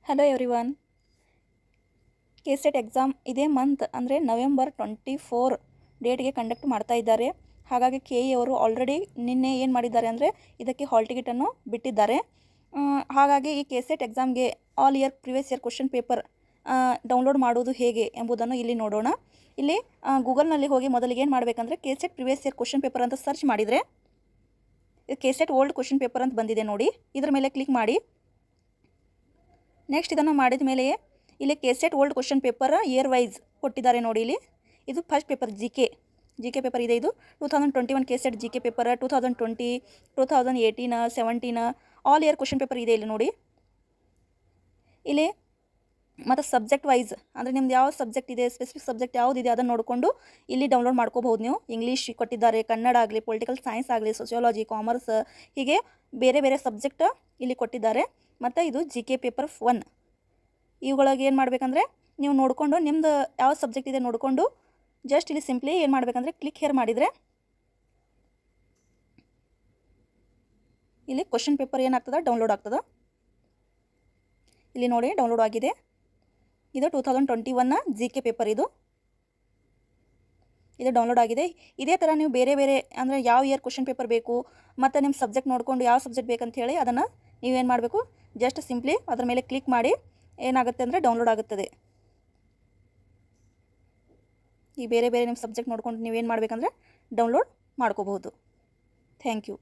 Hello everyone. KSET exam ಇದೇ month ಅಂದರೆ November 24 ಡೇಟ್ಗೆ conduct ಮಾಡ್ತಾ ಇದ್ದಾರೆ. ಹಾಗಾಗಿ ಕೆ ಇ ಅವರು ಆಲ್ರೆಡಿ ನಿನ್ನೆ ಏನು ಮಾಡಿದ್ದಾರೆ ಅಂದರೆ ಇದಕ್ಕೆ ಹಾಲ್ ಟಿಕೆಟನ್ನು ಬಿಟ್ಟಿದ್ದಾರೆ. ಹಾಗಾಗಿ ಈ ಕೆಸೆಟ್ ಎಕ್ಸಾಮ್ಗೆ all year previous year question paper download ಮಾಡೋದು ಹೇಗೆ ಎಂಬುದನ್ನು ಇಲ್ಲಿ ನೋಡೋಣ. ಇಲ್ಲಿ ಗೂಗಲ್ನಲ್ಲಿ ಹೋಗಿ ಮೊದಲಿಗೆ ಏನು ಮಾಡಬೇಕಂದ್ರೆ KSET previous year question paper ಅಂತ ಸರ್ಚ್ ಮಾಡಿದರೆ ಕೆಸೆಟ್ ಓಲ್ಡ್ ಕ್ವಶನ್ ಪೇಪರ್ ಅಂತ ಬಂದಿದೆ ನೋಡಿ. ಇದರ ಮೇಲೆ ಕ್ಲಿಕ್ ಮಾಡಿ. ನೆಕ್ಸ್ಟ್ ಇದನ್ನು ಮಾಡಿದ ಮೇಲೆ ಇಲ್ಲಿ KSET old question paper year wise ಕೊಟ್ಟಿದ್ದಾರೆ ನೋಡಿ. ಇಲ್ಲಿ ಇದು first paper G K paper ಇದೆ. ಇದು 2021 KSET G K paper, 2020, 2018, 17 all year question paper ಇದೆ ಇಲ್ಲಿ ನೋಡಿ. ಇಲ್ಲಿ ಮತ್ತು ಸಬ್ಜೆಕ್ಟ್ ವೈಸ್ ಅಂದರೆ ನಿಮ್ದು ಯಾವ ಸಬ್ಜೆಕ್ಟ್ ಇದೆ, ಸ್ಪೆಸಿಫಿಕ್ ಸಬ್ಜೆಕ್ಟ್ ಯಾವುದಿದೆ ಅದನ್ನು ನೋಡಿಕೊಂಡು ಇಲ್ಲಿ ಡೌನ್ಲೋಡ್ ಮಾಡ್ಕೋಬಹುದು ನೀವು. ಇಂಗ್ಲೀಷ್ ಕೊಟ್ಟಿದ್ದಾರೆ, ಕನ್ನಡ ಆಗಲಿ, ಪೊಲಿಟಿಕಲ್ ಸೈನ್ಸ್ ಆಗಲಿ, ಸೋಷಿಯಾಲಜಿ, ಕಾಮರ್ಸ್, ಹೀಗೆ ಬೇರೆ ಬೇರೆ ಸಬ್ಜೆಕ್ಟ್ ಇಲ್ಲಿ ಕೊಟ್ಟಿದ್ದಾರೆ. ಮತ್ತು ಇದು ಜಿ ಕೆ ಪೇಪರ್ 1. ಇವುಗಳಿಗೆ ಏನು ಮಾಡಬೇಕಂದ್ರೆ ನೀವು ನೋಡಿಕೊಂಡು ನಿಮ್ಮದು ಯಾವ ಸಬ್ಜೆಕ್ಟ್ ಇದೆ ನೋಡಿಕೊಂಡು ಜಸ್ಟ್ ಇಲ್ಲಿ ಸಿಂಪ್ಲಿ ಏನು ಮಾಡಬೇಕಂದ್ರೆ ಕ್ಲಿಕ್ ಹೇರ್ ಮಾಡಿದರೆ ಇಲ್ಲಿ ಕ್ವಶನ್ ಪೇಪರ್ ಏನಾಗ್ತದೆ ಡೌನ್ಲೋಡ್ ಆಗ್ತದೆ. ಇಲ್ಲಿ ನೋಡಿ ಡೌನ್ಲೋಡ್ ಆಗಿದೆ. ಇದು 2021 ಜಿ ಕೆ ಪೇಪರ್ ಇದು ಡೌನ್ಲೋಡ್ ಆಗಿದೆ. ಇದೇ ಥರ ನೀವು ಬೇರೆ ಬೇರೆ ಅಂದರೆ ಯಾವ ಇಯರ್ ಕ್ವಶನ್ ಪೇಪರ್ ಬೇಕು ಮತ್ತು ನಿಮ್ಮ ಸಬ್ಜೆಕ್ಟ್ ನೋಡಿಕೊಂಡು ಯಾವ ಸಬ್ಜೆಕ್ಟ್ ಬೇಕಂತ ಹೇಳಿ ಅದನ್ನು ನೀವೇನು ಮಾಡಬೇಕು, ಜಸ್ಟ್ ಸಿಂಪ್ಲಿ ಅದರ ಮೇಲೆ ಕ್ಲಿಕ್ ಮಾಡಿ ಏನಾಗುತ್ತೆ ಅಂದರೆ ಡೌನ್ಲೋಡ್ ಆಗುತ್ತದೆ. ಈ ಬೇರೆ ಬೇರೆ ನಿಮ್ಮ ಸಬ್ಜೆಕ್ಟ್ ನೋಡ್ಕೊಂಡು ನೀವೇನು ಮಾಡಬೇಕಂದ್ರೆ ಡೌನ್ಲೋಡ್ ಮಾಡ್ಕೋಬಹುದು. Thank you.